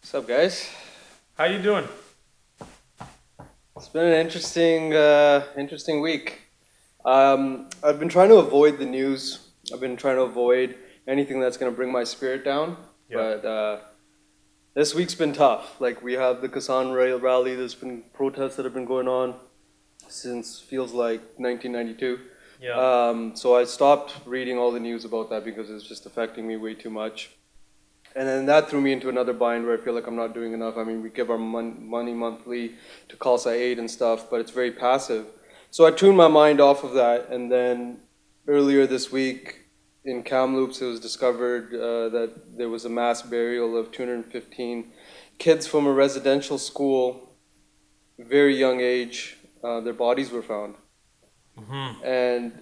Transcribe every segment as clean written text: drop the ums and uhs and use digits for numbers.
What's up, guys? How you doing? It's been an interesting week. I've been trying to avoid the news. I've been trying to avoid anything that's going to bring my spirit down. Yeah. But this week's been tough. Like we have the Kisan Rail rally. There's been protests that have been going on since feels like 1992. Yeah. So I stopped reading all the news about that because it's just affecting me way too much. And then that threw me into another bind where I feel like I'm not doing enough. I mean, we give our money monthly to Khalsa Aid and stuff, but it's very passive. So I tuned my mind off of that. And then earlier this week in Kamloops, it was discovered that there was a mass burial of 215 kids from a residential school, very young age. Their bodies were found. And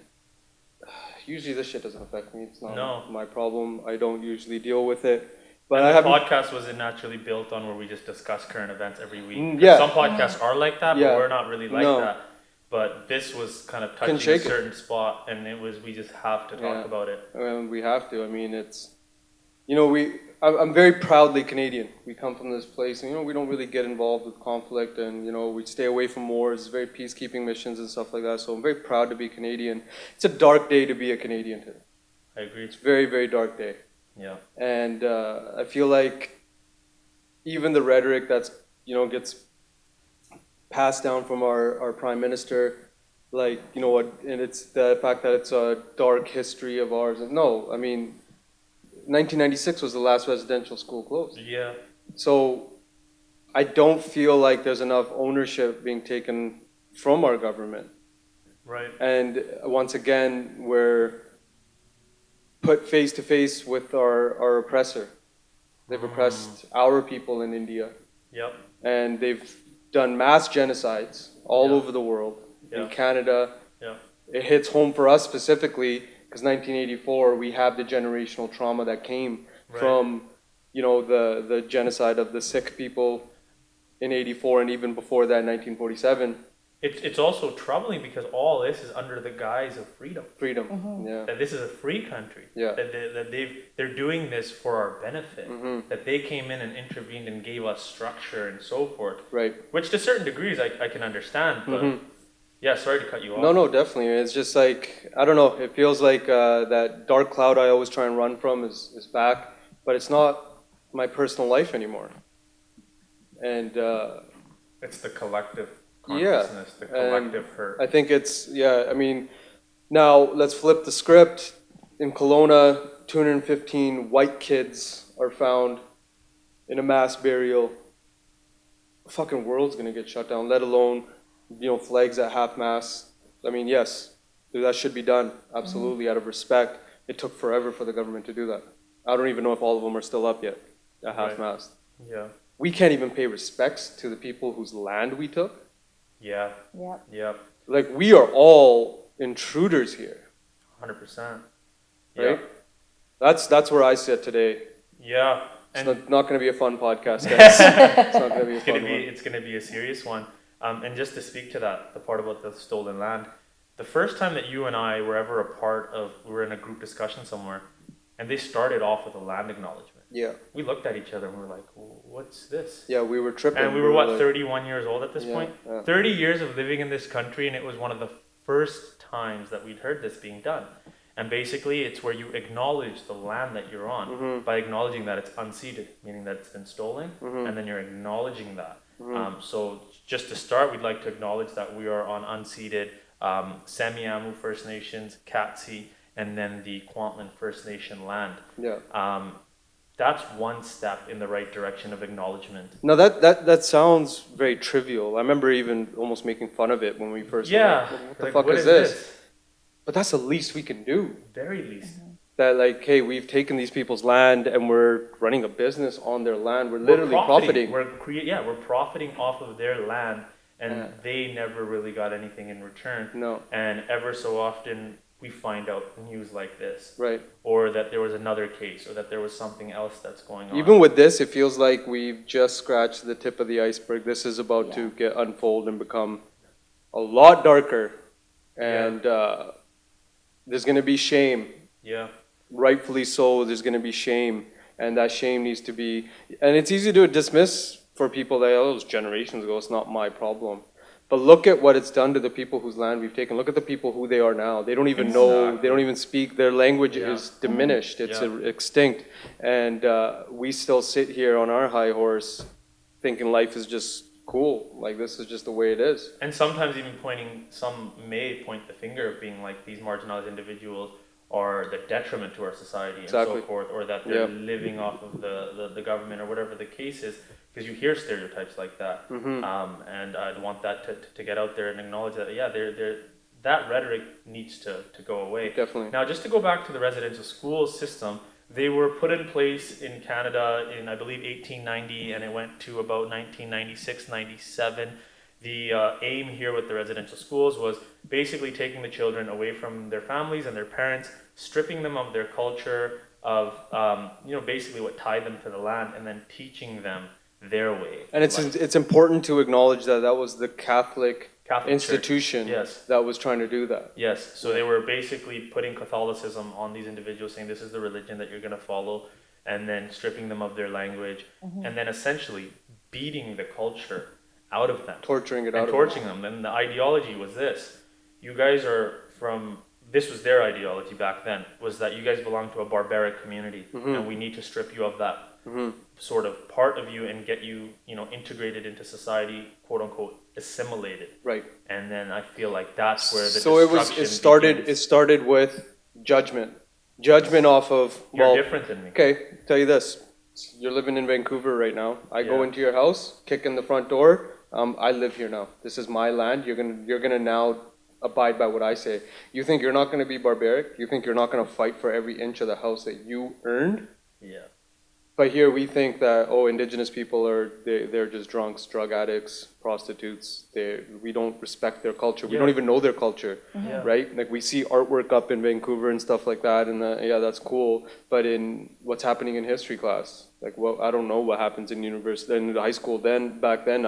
usually this shit doesn't affect me. It's not No. my problem. I don't usually deal with it. But And I the haven't. podcast wasn't naturally built on where we just discuss current events every week. Yeah. Some podcasts are like that, Yeah. but we're not really like No. that. But this was kind of Can touching a shake it. certain spot, and we just have to talk Yeah. about it. We have to. I mean, it's, I'm very proudly Canadian. We come from this place, and we don't really get involved with conflict, and we stay away from wars, very peacekeeping missions and stuff like that. So I'm very proud to be Canadian. It's a dark day to be a Canadian today. I agree. It's a very, very dark day, Yeah. and I feel like even the rhetoric that's gets passed down from our prime minister, like what, and it's the fact that it's a dark history of ours. And no, I mean, 1996 was the last residential school closed. Yeah. So I don't feel like there's enough ownership being taken from our government. Right. And once again, we're put face to face with our oppressor. They've oppressed our people in India, Yep. and they've done mass genocides all Yeah. over the world. Yeah. In Canada, Yeah. it hits home for us specifically because 1984, we have the generational trauma that came Right. from, the genocide of the Sikh people in 84, and even before that, 1947. It's also troubling because all this is under the guise of freedom. Freedom. Yeah. That this is a free country. Yeah. They're doing this for our benefit. Mhm. That they came in and intervened and gave us structure and so forth. Right. Which to certain degrees I can understand, but yeah, sorry to cut you off. No, definitely. It's just like, I don't know. It feels like that dark cloud I always try and run from is back, but it's not my personal life anymore. And It's the collective yeah, consciousness, the collective hurt. I think it's, yeah, I mean, now let's flip the script. In Kelowna, 215 white kids are found in a mass burial. The fucking world's gonna get shut down, let alone, flags at half mast. I mean, yes, that should be done, absolutely, out of respect. It took forever for the government to do that. I don't even know if all of them are still up yet at half Right. mast. Yeah. We can't even pay respects to the people whose land we took. Yeah. Yep. Yep. Like, we are all intruders here, 100%. right? Yeah. That's where I sit today. Yeah. It's And not going to be a fun podcast, guys. It's not going to be a it's fun gonna be one. it's gonna be a serious one. And just to speak to that, the part about the stolen land, the first time that you and I were ever a part of, we were in a group discussion somewhere, and they started off with a land acknowledgement. Yeah, We looked at each other and we were like, "What's this?" yeah, we were tripping. And we were what, like, 31 years old at this yeah, point? yeah. 30 years of living in this country, and it was one of the first times that we'd heard this being done. And basically, it's where you acknowledge the land that you're on Mhm. by acknowledging that it's unceded, meaning that it's been stolen, Mhm. and then you're acknowledging that. Mhm. So just to start, we'd like to acknowledge that we are on unceded Semiahmoo First Nations, Katsi, and then the Kwantlen First Nation land. Yeah. That's one step in the right direction of acknowledgement. No, that sounds very trivial. I remember even almost making fun of it when we first. Were Yeah. like, what the Like, fuck what is this? But that's the least we can do. Very least. That, like, hey, we've taken these people's land and we're running a business on their land. We're literally profiting. We're profiting off of their land, and Yeah. they never really got anything in return. No, And ever so often, we find out news like this, right. or that there was another case, or that there was something else that's going on. Even with this, it feels like we've just scratched the tip of the iceberg. This is about to get unfold and become a lot darker, and there's going to be shame. Yeah. Rightfully so. There's going to be shame, and that shame needs to be, and it's easy to dismiss for people that, oh, it was generations ago, it's not my problem. But look at what it's done to the people whose land we've taken. Look at the people who they are now. They don't even know, they don't even speak, their language is diminished, it's extinct. And we still sit here on our high horse thinking life is just cool, like this is just the way it is. And sometimes even some may point the finger of being like these marginalized individuals are the detriment to our society and so forth, or that they're living off of the government or whatever the case is, because you hear stereotypes like that. And I'd want that to get out there and acknowledge that, that rhetoric needs to go away. Definitely. Now, just to go back to the residential school system, they were put in place in Canada in, I believe, 1890, and it went to about 1996, 97. The aim here with the residential schools was basically taking the children away from their families and their parents, stripping them of their culture, of basically what tied them to the land, and then teaching them their way. And it's important to acknowledge that that was the Catholic institution Yes. that was trying to do that. Yes, so they were basically putting Catholicism on these individuals, saying this is the religion that you're going to follow, and then stripping them of their language, and then essentially beating the culture out of them. Torturing it out and of torching them. And the ideology was this. You guys are this was their ideology back then, was that you guys belong to a barbaric community, and we need to strip you of that sort of part of you and get you, integrated into society, quote unquote, assimilated. Right. And then I feel like that's where the it started with judgment off of, You're different than me. Okay, tell you this, you're living in Vancouver right now, I go into your house, kick in the front door, I live here now, this is my land, you're gonna now abide by what I say. You think you're not gonna be barbaric? You think you're not gonna fight for every inch of the house that you earned? Yeah. But here we think that, Indigenous people they're just drunks, drug addicts, prostitutes. We don't respect their culture. We don't even know their culture, right? Like we see artwork up in Vancouver and stuff like that, and that's cool. But in what's happening in history class, like I don't know what happens in university, in high school. Back then,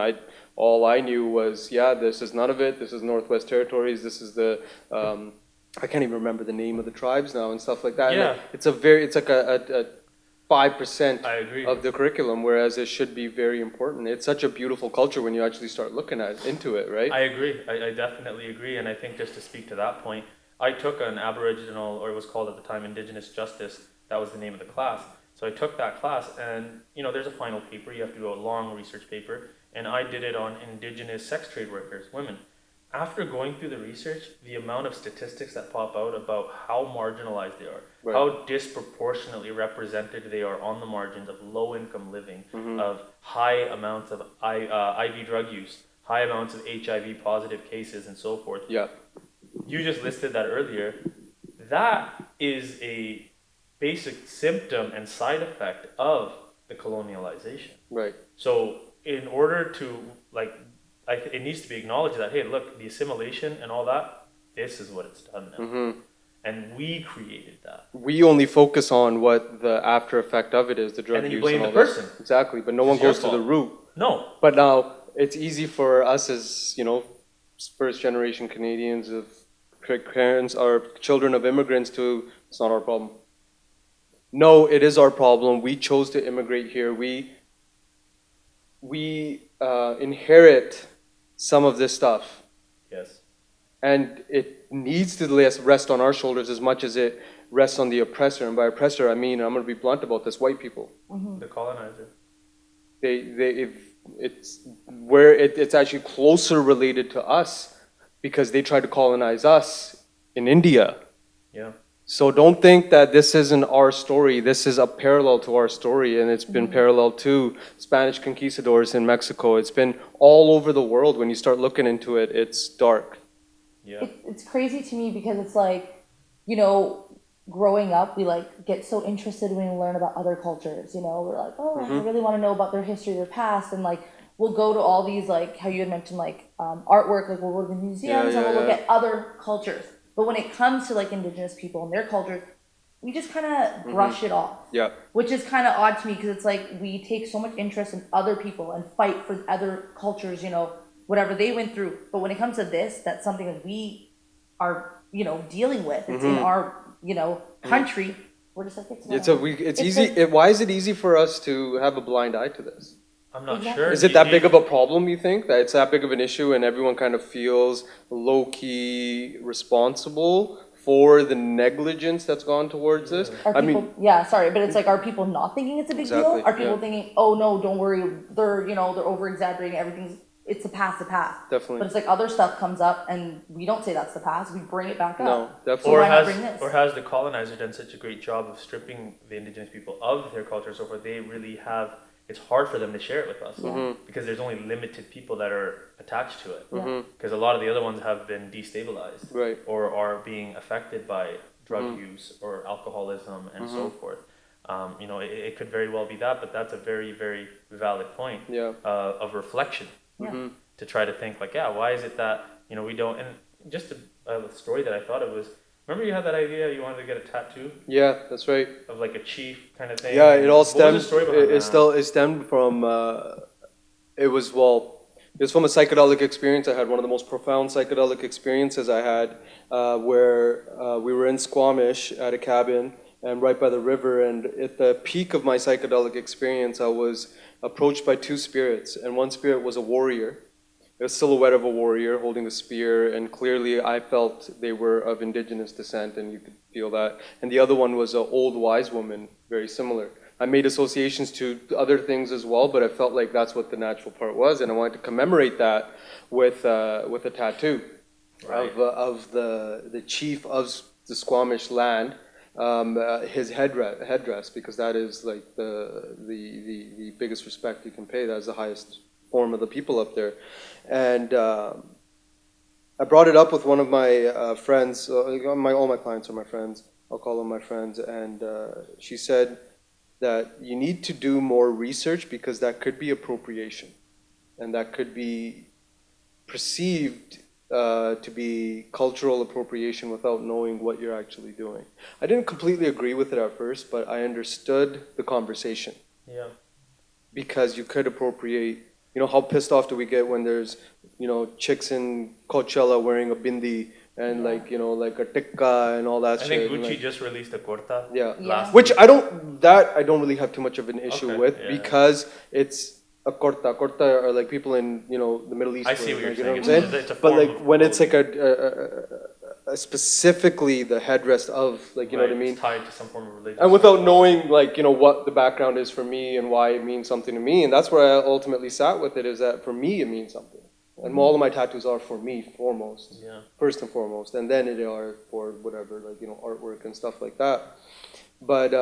all I knew was this is none of it. This is Northwest Territories. This is the I can't even remember the name of the tribes now and stuff like that. Yeah. And it's like a 5% of the curriculum, whereas it should be very important. It's such a beautiful culture when you actually start looking into it, right? I agree. I definitely agree. And I think just to speak to that point, I took an Aboriginal, or it was called at the time Indigenous Justice. That was the name of the class. So I took that class, and there's a final paper. You have to do a long research paper, and I did it on Indigenous sex trade workers, women. After going through the research, the amount of statistics that pop out about how marginalized they are, how disproportionately represented they are on the margins of low-income living, of high amounts of IV drug use, high amounts of HIV-positive cases, and so forth. Yeah. You just listed that earlier. That is a basic symptom and side effect of the colonialization. Right. So in order to, it needs to be acknowledged that, hey, look, the assimilation and all that, this is what it's done now. And we created that. We only focus on what the after effect of it is, the drug and then you use blame and the all person. That. Exactly, but no one goes to the root. No. But now, it's easy for us as, first generation Canadians, of parents are children of immigrants it's not our problem. No, it is our problem. We chose to immigrate here. We inherit some of this stuff. Yes. And it needs to rest on our shoulders as much as it rests on the oppressor. And by oppressor, I mean, I'm going to be blunt about this, white people. The colonizer. It's actually closer related to us because they tried to colonize us in India. Yeah. So don't think that this isn't our story. This is a parallel to our story, and it's been parallel to Spanish conquistadors in Mexico. It's been all over the world. When you start looking into it, it's dark. Yeah. It's crazy to me because it's like, growing up, we get so interested when we learn about other cultures. We're like, I really want to know about their history, their past, and we'll go to all these how you had mentioned artwork, we'll go to museums and we'll look at other cultures. But when it comes to Indigenous people and their cultures, we just kind of brush it off. Yeah. Which is kind of odd to me because it's we take so much interest in other people and fight for other cultures, whatever they went through. But when it comes to this, that's something that we are, dealing with. It's in our, country. We're just like, it's easy. Why is it easy for us to have a blind eye to this? I'm not Exactly. sure. Is it that big of a problem, you think? That it's that big of an issue and everyone kind of feels low-key responsible for the negligence that's gone towards this? Are people, yeah, sorry, but it's like, are people not thinking it's a big Exactly, deal? Are people yeah. thinking, oh no, don't worry, they're, you know, they're over-exaggerating, everything's, it's the past, the past. Definitely. But it's like other stuff comes up and we don't say that's the past, we bring it back No, up. definitely. So why not bring this? Or has the colonizer done such a great job of stripping the Indigenous people of their culture so far they really have, it's hard for them to share it with us because there's only limited people that are attached to it. Because a lot of the other ones have been destabilized Right. or are being affected by drug use or alcoholism and so forth. You know, it could very well be that, but that's a very, very valid point of reflection to try to think like, yeah, why is it that, you know, we don't, and just a story that I thought of was, remember you had that idea you wanted to get a tattoo Yeah, that's right. of like a chief kind of thing? Yeah, it all What was stemmed. the story behind that? It stemmed from. It was from a psychedelic experience I had. One of the most profound psychedelic experiences I had, where we were in Squamish at a cabin and right by the river. And at the peak of my psychedelic experience, I was approached by two spirits, and one spirit was a warrior, a silhouette of a warrior holding a spear, and clearly I felt they were of indigenous descent, and you could feel that. And the other one was an old wise woman, very similar. I made associations to other things as well, but I felt like that's what the natural part was, and I wanted to commemorate that with a tattoo of the chief of the Squamish land, his headdress, because that is like the biggest respect you can pay. That is the highest form of the people up there. And I brought it up with one of my friends. All my clients are my friends. I'll call them my friends. And she said that you need to do more research because that could be appropriation. And that could be perceived to be cultural appropriation without knowing what you're actually doing. I didn't completely agree with it at first, but I understood the conversation. Yeah. Because you could appropriate. You know, how pissed off do we get when there's, you know, chicks in Coachella wearing a bindi and like, you know, like a tikka and all that I shit. think Gucci like, just released a corta. Yeah. Which I don't really have too much of an issue with because it's a corta. Corta are like people in, you know, the Middle East. I see what you're you know saying. what I'm saying? It's a But form like of when it's like clothing. specifically the headdress of, like, you know what I mean? It's tied to some form of religion. And without knowing, like, you know, what the background is for me and why it means something to me. And that's where I ultimately sat with it, is that for me it means something. And all of my tattoos are for me foremost, first and foremost. And then it are for whatever, like, you know, artwork and stuff like that. But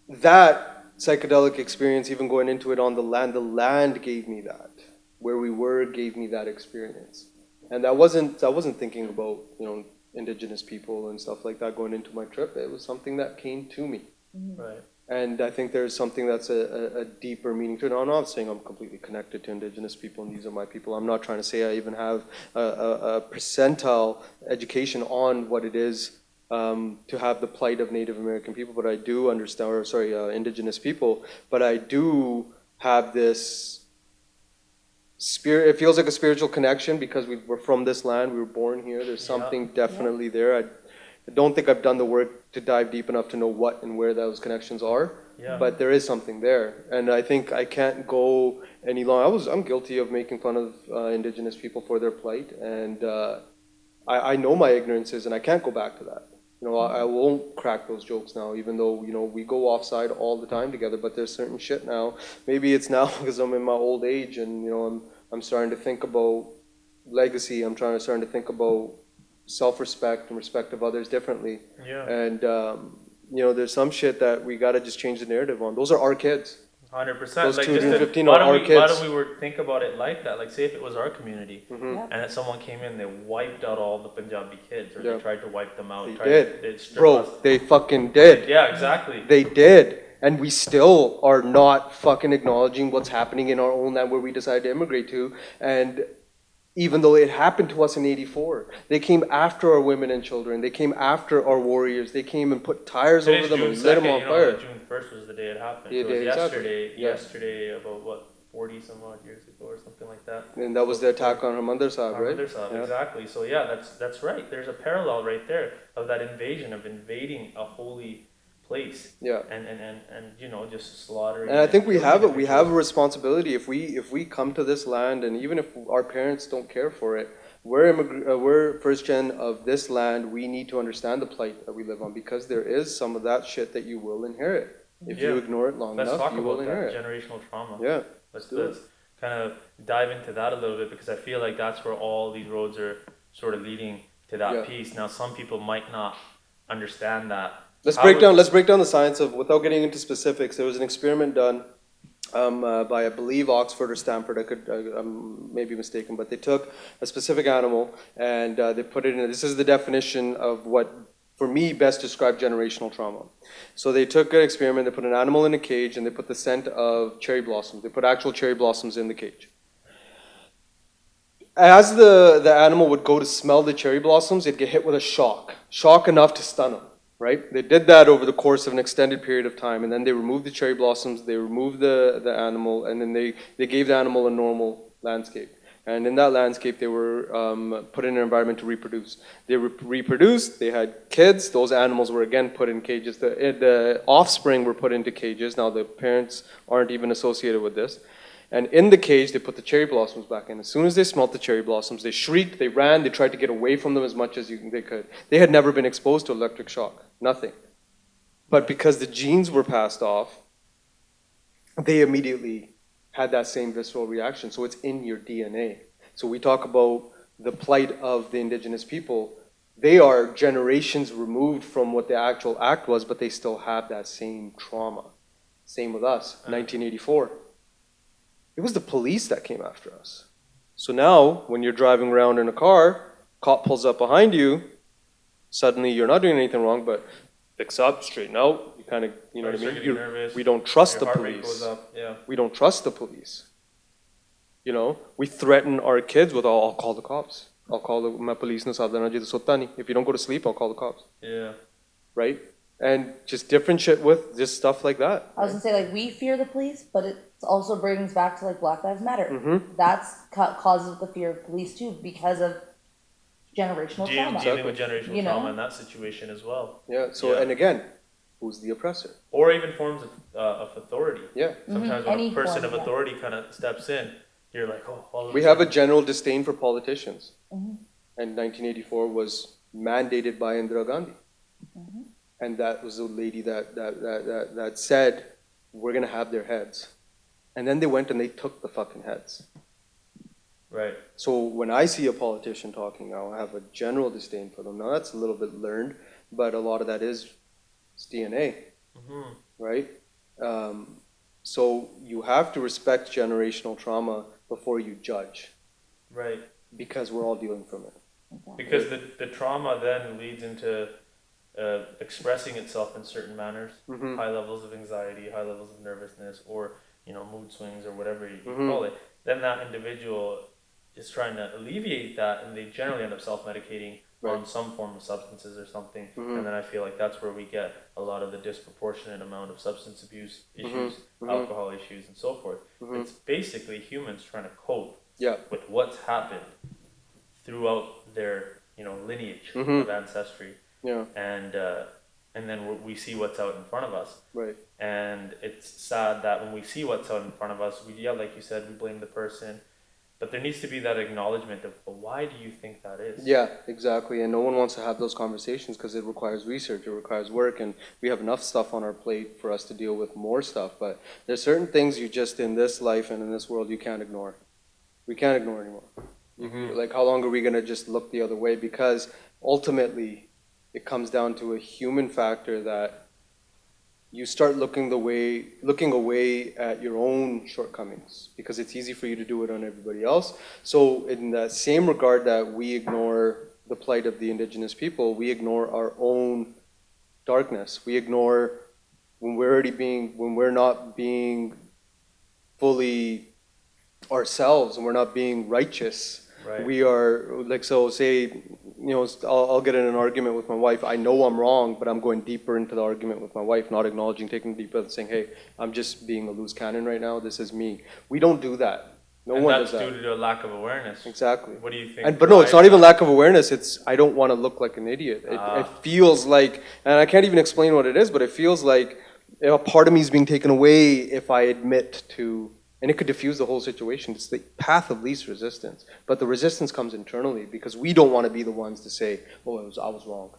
that psychedelic experience, even going into it on the land gave me that. Where we were gave me that experience. And I wasn't thinking about, you know, indigenous people and stuff like that going into my trip. It was something that came to me. Right. And I think there's something that's a deeper meaning to it. I'm not saying I'm completely connected to indigenous people and these are my people. I'm not trying to say I even have a percentile education on what it is to have the plight of Native American people, but I do understand, indigenous people, but I do have this spirit. It feels like a spiritual connection because we're from this land. We were born here. There's something definitely there. I don't think I've done the work to dive deep enough to know what and where those connections are. Yeah. But there is something there, and I think I can't go any longer. I'm guilty of making fun of indigenous people for their plight, and I know my ignorances, and I can't go back to that. You know, I won't crack those jokes now, even though, you know, we go offside all the time together. But there's certain shit now. Maybe it's now because I'm in my old age, and, you know, I'm starting to think about legacy. I'm starting to think about self-respect and respect of others differently. Yeah. And you know, there's some shit that we gotta just change the narrative on. Those are our kids. 100%. Those Like, 215 why are our don't kids. we think about it like that? Like, say if it was our community, Yeah. and if someone came in, they wiped out all the Punjabi kids, or they tried to wipe them out. They strip Bro, us. they fucking did. Yeah, exactly. They did. And we still are not fucking acknowledging what's happening in our own land where we decided to immigrate to. And even though it happened to us in '84, they came after our women and children. They came after our warriors. They came and put tires over them and lit them on fire. June 1st was the day it happened. Yeah, So it was exactly. yesterday about what, 40 some odd years ago or something like that. And that was the attack on Harmandir Sahib, right? Harmandir Sahib, Yeah. exactly. So yeah, that's right. There's a parallel right there of that invasion, of invading a holy place. Yeah. And you know, just slaughtering. And I think we killing have we have a individuals. responsibility if we come to this land, and even if our parents don't care for it, we're first gen of this land. We need to understand the plight that we live on, because there is some of that shit that you will inherit if you Yeah. ignore it long Let's enough. talk You will about that inherit. generational trauma. Yeah. Let's do it. let's kind of dive into that a little bit, because I feel like that's where all these roads are sort of leading to that Yeah. piece. Now, some people might not understand that. Let's How break would- down. Let's break down the science of, without getting into specifics. There was an experiment done by, I believe, Oxford or Stanford. I may be mistaken, but they took a specific animal and they put it in. This is the definition of what, for me, best described generational trauma. So they took an experiment. They put an animal in a cage and they put the scent of cherry blossoms. They put actual cherry blossoms in the cage. As the animal would go to smell the cherry blossoms, it'd get hit with a shock enough to stun him. Right? They did that over the course of an extended period of time, and then they removed the cherry blossoms, they removed the animal, and then they gave the animal a normal landscape. And in that landscape, they were put in an environment to reproduce. They reproduced, they had kids, those animals were again put in cages. The offspring were put into cages. Now the parents aren't even associated with this. And in the cage, they put the cherry blossoms back in. As soon as they smelt the cherry blossoms, they shrieked, they ran, they tried to get away from them as much as they could. They had never been exposed to electric shock, nothing. But because the genes were passed off, they immediately had that same visceral reaction. So it's in your DNA. So we talk about the plight of the indigenous people. They are generations removed from what the actual act was, but they still have that same trauma. Same with us, 1984. It was the police that came after us. So now, when you're driving around in a car, cop pulls up behind you, suddenly you're not doing anything wrong, but fix up, straighten out, you kind of, you know what I Start mean? getting nervous, We don't trust the your heart rate police. goes up. Yeah. We don't trust the police. You know, we threaten our kids with, oh, I'll call the cops. I'll call the police. If you don't go to sleep, I'll call the cops. Yeah. Right? And just different shit with just stuff like that. I was gonna say, like, we fear the police, but it also brings back to, like, Black Lives Matter. Mm-hmm. That's causes the fear of police too, because of generational trauma. Dealing with generational You know? trauma in that situation as well. Yeah. So, Yeah. and again, who's the oppressor? Or even forms of authority. Yeah. Sometimes when Any a person form, of yeah. authority kind of steps in, you're like, oh, all of We have a sudden- general disdain for politicians. Mhm. And 1984 was mandated by Indira Gandhi. Mhm. And that was the lady that said, we're going to have their heads. And then they went and they took the fucking heads. Right. So when I see a politician talking now, I have a general disdain for them. Now that's a little bit learned, but a lot of that is it's DNA, Mm-hmm. right? So you have to respect generational trauma before you judge, Right. because we're all dealing from it. Because the trauma then leads into expressing itself in certain manners, Mhm. high levels of anxiety, high levels of nervousness, or mood swings or whatever you Mhm. call it. Then that individual is trying to alleviate that, and they generally end up self-medicating on Right. some form of substances or something. Mhm. And then I feel like that's where we get a lot of the disproportionate amount of substance abuse issues, Mhm. alcohol issues, and so forth. Mhm. It's basically humans trying to cope Yeah. with what's happened throughout their lineage Mhm. of ancestry, Yeah. and then we see what's out in front of us, Right. and it's sad that when we see what's out in front of us, like you said, we blame the person, but there needs to be that acknowledgement of, well, why do you think that is? Yeah, exactly. And no one wants to have those conversations because it requires research, it requires work, and we have enough stuff on our plate for us to deal with more stuff. But there's certain things you just, in this life and in this world, you can't ignore. We can't ignore anymore. Mhm. Like, how long are we going to just look the other way? Because ultimately, it comes down to a human factor that you start looking away at your own shortcomings because it's easy for you to do it on everybody else. So in that same regard that we ignore the plight of the indigenous people, we ignore our own darkness. We ignore when we're not being fully ourselves and we're not being righteous. Right. We are like, so say, I'll get in an argument with my wife. I know I'm wrong, but I'm going deeper into the argument with my wife, not acknowledging, taking a deep breath and saying, hey, I'm just being a loose cannon right now. This is me. We don't do that. No And one that's does that. due to a lack of awareness. Exactly. What do you think? But no, it's not drives even that? lack of awareness. It's I don't want to look like an idiot. It feels like, and I can't even explain what it is, but it feels like a part of me is being taken away if I admit to, and it could diffuse the whole situation. It's the path of least resistance. But the resistance comes internally because we don't want to be the ones to say, oh, I was wrong.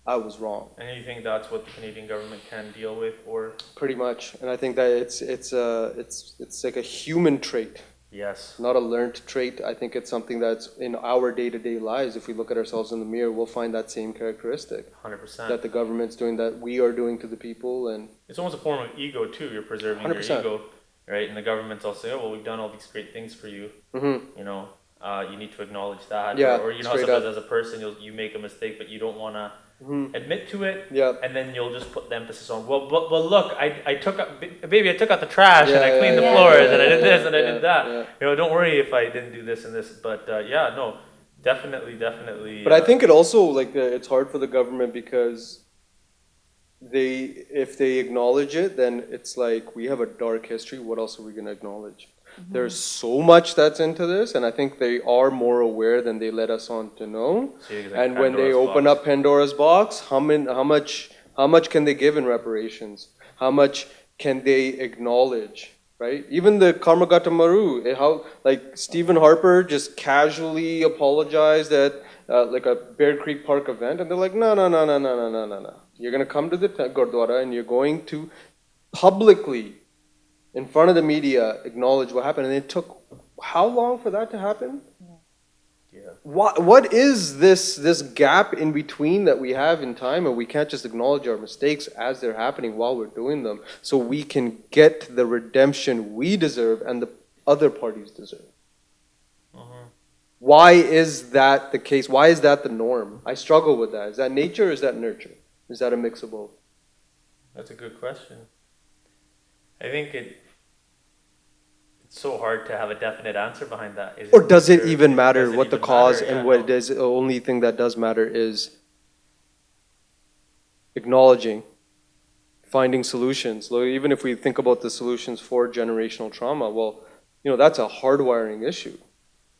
I was wrong. And you think that's what the Canadian government can deal with, or? Pretty much. And I think that it's like a human trait. Yes. Not a learned trait. I think it's something that's in our day-to-day lives. If we look at ourselves in the mirror, we'll find that same characteristic 100%. that the government's doing, that we are doing to the people. And It's almost a form of ego too. You're preserving 100%. your ego, right? And the government's all say, "Oh, well, we've done all these great things for you. You know, you need to acknowledge that." Yeah, or you know, how straight sometimes up. as a person, you make a mistake, but you don't want to admit to it. Yeah. And then you'll just put the emphasis on, well, look, I took out, baby, I took out the trash and I Yeah, cleaned the yeah, floors yeah, and I did this yeah, and I did that. yeah. You know, don't worry if I didn't do this and this. But yeah, no, definitely. But I think it also, like, it's hard for the government because if they acknowledge it, then it's like, we have a dark history. What else are we going to acknowledge? There's so much that's into this, and I think they are more aware than they let us on to know. So you think And when they Pandora's open box. up Pandora's box, how much can they give in reparations? How much can they acknowledge? Right? Even the Karmagata Maru, how like Stephen Harper just casually apologized at like a Bear Creek Park event, and they're like, no, no, no, no, no, no, no, no, no. You're gonna come to the Gurdwara and you're going to publicly, in front of the media, acknowledge what happened. And it took how long for that to happen? Yeah. What is this gap in between that we have in time, and we can't just acknowledge our mistakes as they're happening while we're doing them, so we can get the redemption we deserve and the other parties deserve? Why is that the case? Why is that the norm? I struggle with that. Is that nature or is that nurture? Is that a mix of both? That's a good question. I think it's so hard to have a definite answer behind that. Or does it even matter Does it what the even cause matter? and Yeah, what no. it is? The only thing that does matter is acknowledging, finding solutions. Even if we think about the solutions for generational trauma, well, that's a hardwiring issue.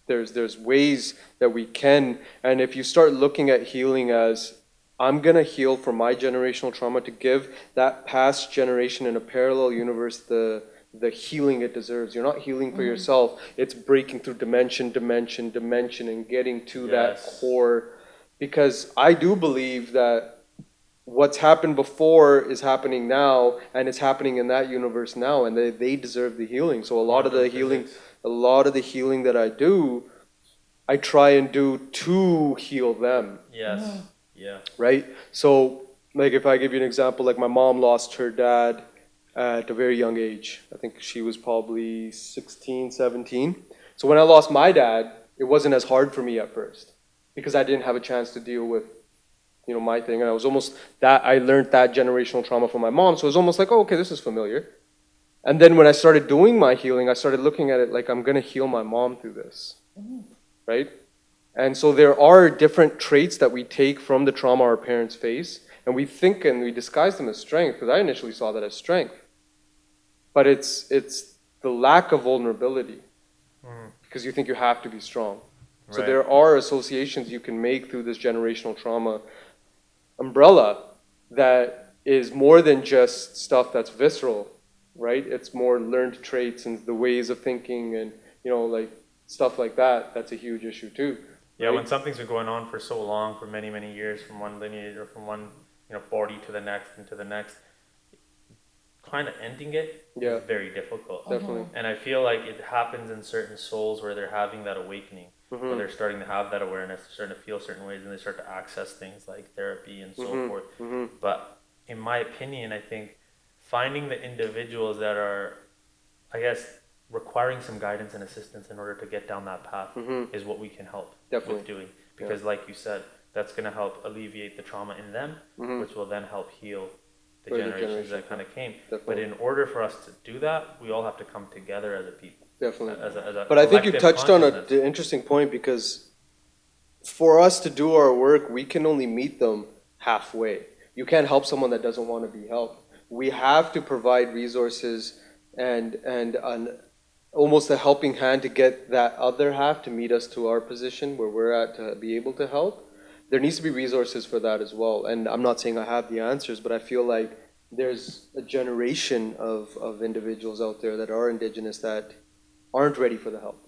There's ways that we can, and if you start looking at healing as, I'm gonna heal from my generational trauma to give that past generation in a parallel universe the healing it deserves. You're not healing for yourself. It's breaking through dimension, and getting to that Yes. core. Because I do believe that what's happened before is happening now, and it's happening in that universe now, and they deserve the healing. So a lot of the healing that I do, I try and do to heal them. Yes. Yeah. Right? So, like, if I give you an example, like my mom lost her dad at a very young age. I think she was probably 16, 17. So when I lost my dad, it wasn't as hard for me at first because I didn't have a chance to deal with, my thing. And I was almost I learned that generational trauma from my mom. So it was almost like, oh, okay, this is familiar. And then when I started doing my healing, I started looking at it like, I'm going to heal my mom through this. Right? And so there are different traits that we take from the trauma our parents face, and we think and we disguise them as strength, because I initially saw that as strength. But it's the lack of vulnerability, because you think you have to be strong. So Right. there are associations you can make through this generational trauma umbrella that is more than just stuff that's visceral, right? It's more learned traits and the ways of thinking and, like stuff like that. That's a huge issue too. Yeah, right? when something's been going on for so long, for many, many years, from one lineage or from one, 40 to the next and to the next, kind of ending it Yeah. is very difficult. Definitely. And I feel like it happens in certain souls where they're having that awakening, where they're starting to have that awareness, they're starting to feel certain ways, and they start to access things like therapy and so forth. But in my opinion, I think finding the individuals that are, I guess, requiring some guidance and assistance in order to get down that path is what we can help Definitely. with doing. Because like you said, that's going to help alleviate the trauma in them, which will then help heal the Further generations generation. that kind of came. But Definitely. in order for us to do that, we all have to come together as a people. Definitely. As a But I think you collective touched on consciousness. an interesting point, because for us to do our work, we can only meet them halfway. You can't help someone that doesn't want to be helped. We have to provide resources and an almost a helping hand to get that other half to meet us to our position where we're at to be able to help. There needs to be resources for that as well. And I'm not saying I have the answers, but I feel like there's a generation of individuals out there that are Indigenous that aren't ready for the help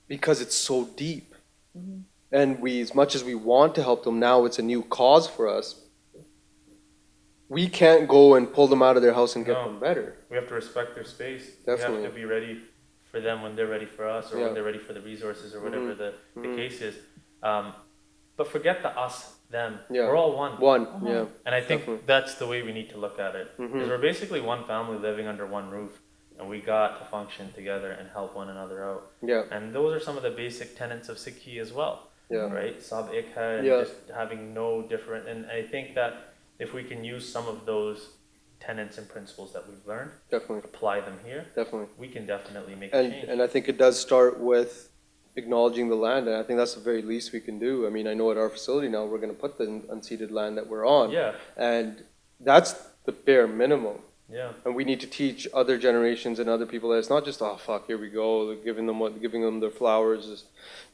because it's so deep. Mm-hmm. And we, as much as we want to help them now, it's a new cause for us. We can't go and pull them out of their house and get No. them better. We have to respect their space. Definitely. We have to be ready for them when they're ready for us, or Yeah. when they're ready for the resources, or whatever the case is. But forget the us, them. Yeah. We're all one. One, yeah. And I think Definitely. that's the way we need to look at it. Because we're basically one family living under one roof, and we got to function together and help one another out. Yeah, And those are some of the basic tenets of Sikhi as well, yeah. right? Sab ek hai, and Yeah. just having no different. And I think that if we can use some of those tenets and principles that we've learned, Definitely, apply them here, definitely. we can definitely make a change. And I think it does start with acknowledging the land, and I think that's the very least we can do. I mean, I know at our facility now, we're gonna put the unceded land that we're on. Yeah, And that's the bare minimum. yeah. And we need to teach other generations and other people that it's not just, oh fuck, here we go, like, giving them their flowers, is,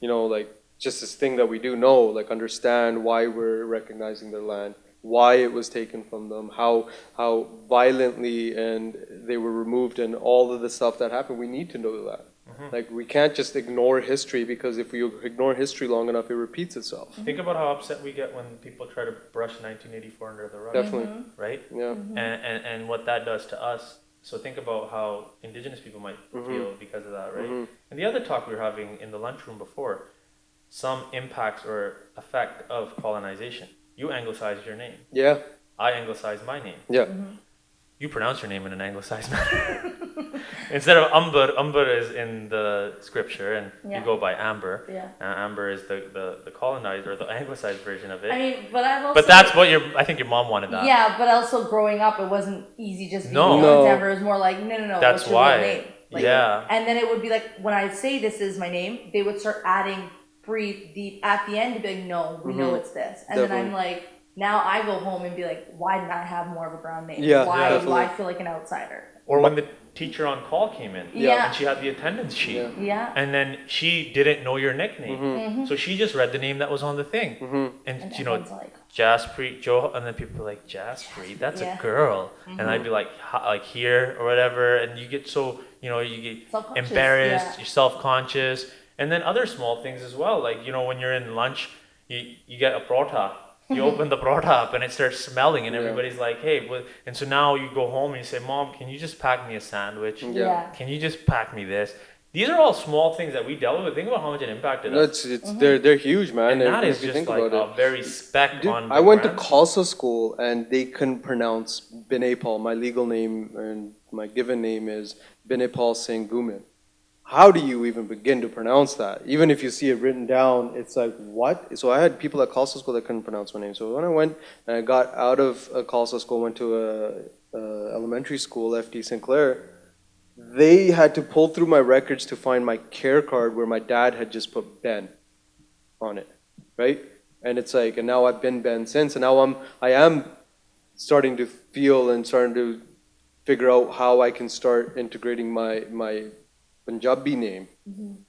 like just this thing that we do. No, like understand why we're recognizing their land, why it was taken from them, how violently and they were removed, and all of the stuff that happened. We need to know that. Like we can't just ignore history, because if we ignore history long enough, it repeats itself. Think about how upset we get when people try to brush 1984 under the rug, Definitely, right? yeah. And what that does to us. So think about how Indigenous people might feel because of that, right? And the other talk we were having in the lunchroom before, some impacts or effect of colonization. You anglicized your name. Yeah, I anglicized my name. yeah. You pronounce your name in an anglicized manner. Instead of Umber is in the scripture, and Yeah. you go by Amber. Yeah. Amber is the colonized or the anglicized version of it. I mean, but I've also. But that's what I think your mom wanted that. Yeah, but also growing up, it wasn't easy just being No. No. Denver. It was more like, no. That's what's your why. real name? Like, Yeah. And then it would be like, when I say this is my name, they would start adding breathe deep at the end to be like, no, we know it's this. And then I'm like, now I go home and be like, why didn't I have more of a brown name? Yeah, Why do definitely. I feel like an outsider? Or when the teacher on call came in, Yeah. and she had the attendance sheet, Yeah. Yeah. and then she didn't know your nickname, so she just read the name that was on the thing, and And you know, everyone's like, Jaspreet, Joe, and then people are like, Jaspreet, that's Yeah. a girl. And I'd be like, like here or whatever. And you get so, you get Self-conscious, embarrassed, yeah. you're self-conscious. And then other small things as well. Like, when you're in lunch, you get a prota. You open the prota up and it starts smelling, and Yeah. everybody's like, hey. And so now you go home and you say, Mom, can you just pack me a sandwich? yeah. Can you just pack me this? These are all small things that we dealt with. Think about how much it impacted No, us. it's they're huge, man. And that if is you just think like about a it. very speck Dude, on the I went to grand Khalsa school and they couldn't pronounce Binepal. My legal name and my given name is Binepal Singh Gumin. How do you even begin to pronounce that? Even if you see it written down, it's like, what? So I had people at Khalsa school that couldn't pronounce my name. So when I went and I got out of Khalsa school, went to a elementary school, FD Sinclair, they had to pull through my records to find my care card where my dad had just put Ben on it, right? And it's like, and now I've been Ben since, and now I am starting to feel and starting to figure out how I can start integrating my Punjabi name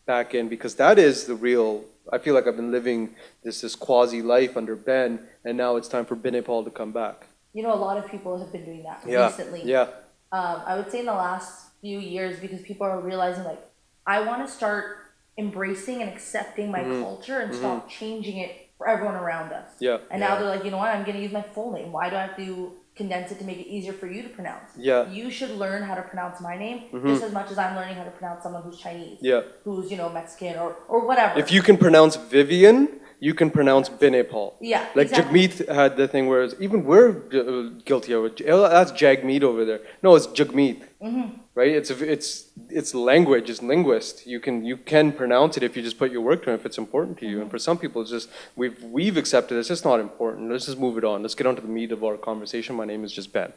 back in, because that is the real. I feel like I've been living this quasi life under Ben, and now it's time for Binepal to come back. A lot of people have been doing that Yeah, recently. yeah, I would say in the last few years, because people are realizing, like, I want to start embracing and accepting my culture and stop changing it for everyone around us. yeah, And now they're like, you know what, I'm going to use my full name. Why do I have to condense it to make it easier for you to pronounce? yeah, You should learn how to pronounce my name just as much as I'm learning how to pronounce someone who's Chinese, yeah. who's, Mexican or whatever. If you can pronounce Vivian, you can pronounce Binepal. Yeah, Like exactly. Jagmeet had the thing where even we're guilty of it. That's Jagmeet over there. No, it's Jagmeet. Right? It's language. It's linguist. You can pronounce it if you just put your work to it, if it's important to you. And for some people, it's just we've accepted it's just not important. Let's just move it on. Let's get on to the meat of our conversation. My name is just Ben.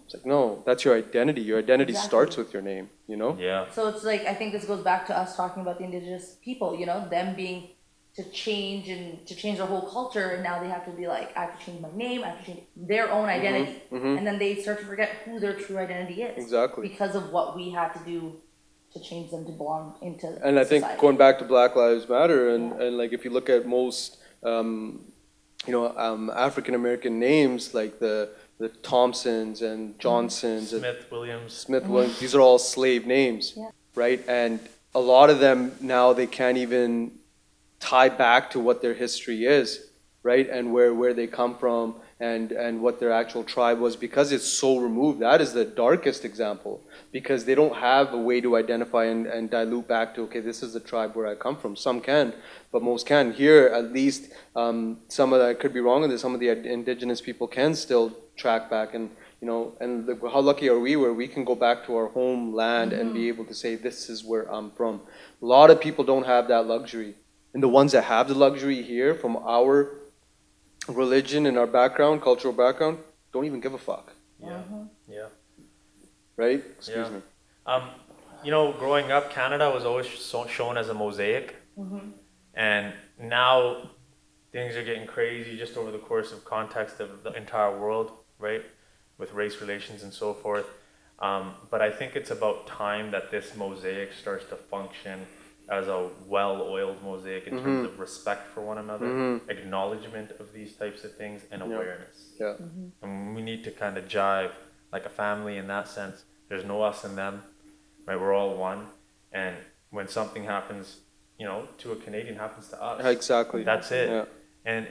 It's like, no, that's your identity. Your identity Exactly. starts with your name, you know? Yeah. So it's like, I think this goes back to us talking about the indigenous people, you know, them being to change their whole culture, and now they have to be like, I have to change my name, I have to change their own identity, and then they start to forget who their true identity is. Exactly. Because of what we had to do to change them to belong into And I think society. going back to Black Lives Matter, and, Yeah. and like if you look at most, African American names like the Thompsons and Johnsons and Smith, Williams, these are all slave names, Yeah. right? And a lot of them now they can't even tie back to what their history is, right? And where they come from and what their actual tribe was, because it's so removed. That is the darkest example, because they don't have a way to identify and dilute back to, okay, this is the tribe where I come from. Some can, but most can. Here, at least, some of that, I could be wrong on this, some of the indigenous people can still track back, and how lucky are we where we can go back to our homeland and be able to say, this is where I'm from. A lot of people don't have that luxury. And the ones that have the luxury here from our religion and our background, cultural background, don't even give a fuck, Yeah. Yeah. right? Excuse Yeah. me. Growing up, Canada was always shown as a mosaic, and now things are getting crazy just over the course of context of the entire world, right? With race relations and so forth. But I think it's about time that this mosaic starts to function as a well-oiled mosaic in terms of respect for one another, acknowledgement of these types of things, and awareness. Yeah. And we need to kind of jive like a family in that sense. There's no us and them, right? We're all one. And when something happens, to a Canadian, happens to us. Exactly. That's it. Yeah. And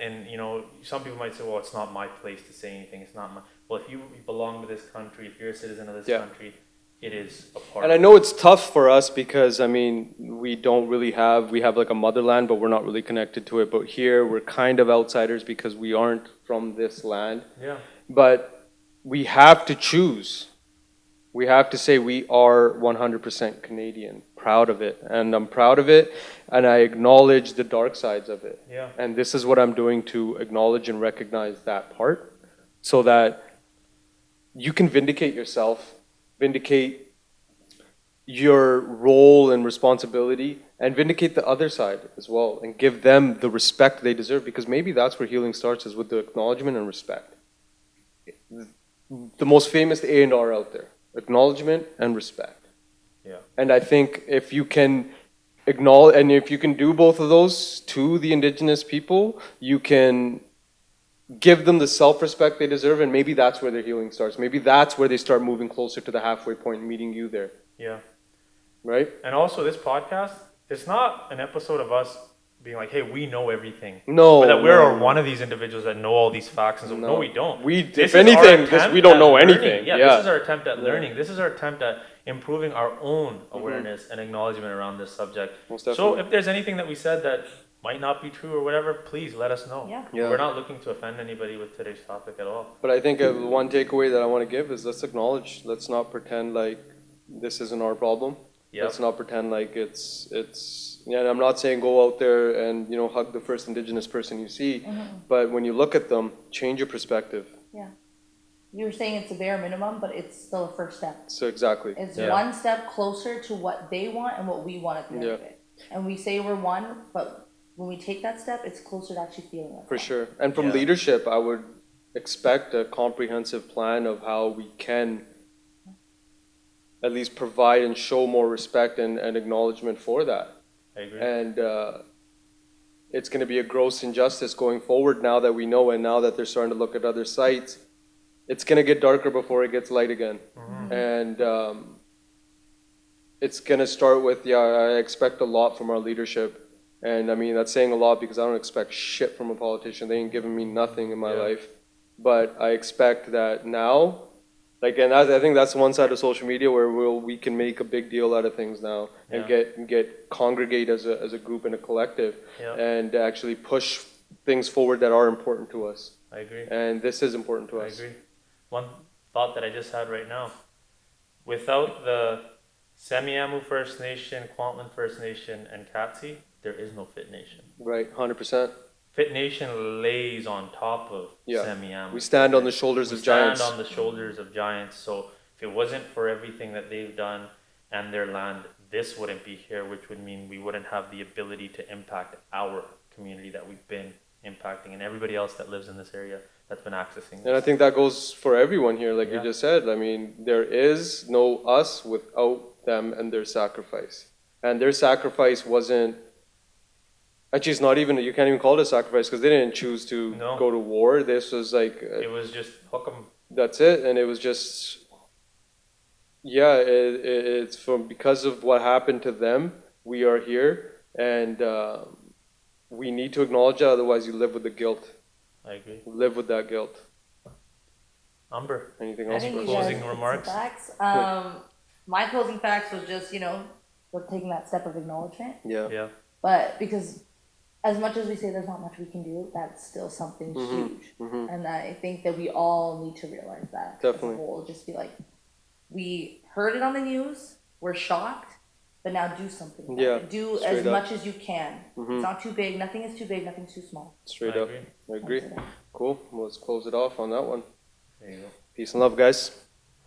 some people might say, well, it's not my place to say anything. It's not my. Well, if you belong to this country, if you're a citizen of this country, it is a part. And I know it's tough for us because, we don't really we have like a motherland, but we're not really connected to it. But here we're kind of outsiders because we aren't from this land. Yeah. But we have to choose. We have to say we are 100% Canadian, proud of it. And I'm proud of it, and I acknowledge the dark sides of it. Yeah. And this is what I'm doing to acknowledge and recognize that part, so that you can vindicate yourself, vindicate your role and responsibility, and vindicate the other side as well, and give them the respect they deserve, because maybe that's where healing starts, is with the acknowledgement and respect. The most famous A&R out there, acknowledgement and respect. Yeah. And I think if you can acknowledge, and if you can do both of those to the indigenous people, you can give them the self-respect they deserve, and maybe that's where their healing starts. Maybe that's where they start moving closer to the halfway point and meeting you there. Yeah. Right? And also, this podcast, it's not an episode of us being like, hey, we know everything. No. Or that we're no. one of these individuals that know all these facts. And so, no, we don't. If is anything, our attempt we don't at know learning. anything. Yeah, Yeah. this is our attempt at learning. This is our attempt at improving our own awareness and acknowledgement around this subject. Most So definitely. if there's anything that we said that might not be true or whatever, please let us know. Yeah. Yeah. We're not looking to offend anybody with today's topic at all. But I think one takeaway that I want to give is, let's acknowledge. Let's not pretend like this isn't our problem. Yep. Let's not pretend like it's. Yeah, and I'm not saying go out there and hug the first indigenous person you see, but when you look at them, change your perspective. Yeah. You were saying it's a bare minimum, but it's still a first step. So exactly. It's Yeah. one step closer to what they want and what we want at the end of it. And we say we're one, but when we take that step, it's closer to actually feeling like For one. sure. And from Yeah. leadership, I would expect a comprehensive plan of how we can at least provide and show more respect and acknowledgement for that. I agree. And it's going to be a gross injustice going forward now that we know, and now that they're starting to look at other sites. It's going to get darker before it gets light again. And it's going to start with, I expect a lot from our leadership. And that's saying a lot because I don't expect shit from a politician. They ain't giving me nothing in my life. But I expect that now, and I think that's one side of social media where we can make a big deal out of things now and get congregate as a group and a collective and actually push things forward that are important to us. I agree. And this is important to I us. agree. One thought that I just had right now. Without the Semiahmoo First Nation, Kwantlen First Nation, and Katsi, there is no Fit Nation. Right, 100%. Fit Nation lays on top of Yeah. Semiam. We stand on the shoulders We of stand giants. on the shoulders of giants. So if it wasn't for everything that they've done and their land, this wouldn't be here, which would mean we wouldn't have the ability to impact our community that we've been impacting and everybody else that lives in this area that's been accessing And I this. think that goes for everyone here, like you Yeah. just said. I mean, there is no us without them and their sacrifice. And their sacrifice wasn't, actually, it's not even, you can't even call it a sacrifice because they didn't choose to No. go to war. This was like, It was just hook 'em. that's it. And it was just, yeah, it's from because of what happened to them, we are here. And we need to acknowledge that, otherwise, you live with the guilt. I agree. Live with that guilt. Amber. Anything I else think for you us? guys Closing hit some remarks? facts. My closing facts was just, we're taking that step of acknowledgement. Yeah. Yeah. But because as much as we say there's not much we can do, that's still something huge. And I think that we all need to realize that. Definitely. As a whole, just be like, we heard it on the news, we're shocked, but now do something about Yeah, it. Do straight as up. much as you can. It's not too big, nothing is too big, nothing's too small. Straight I up. agree. I agree. Cool. Well, let's close it off on that one. There you go. Peace and love, guys.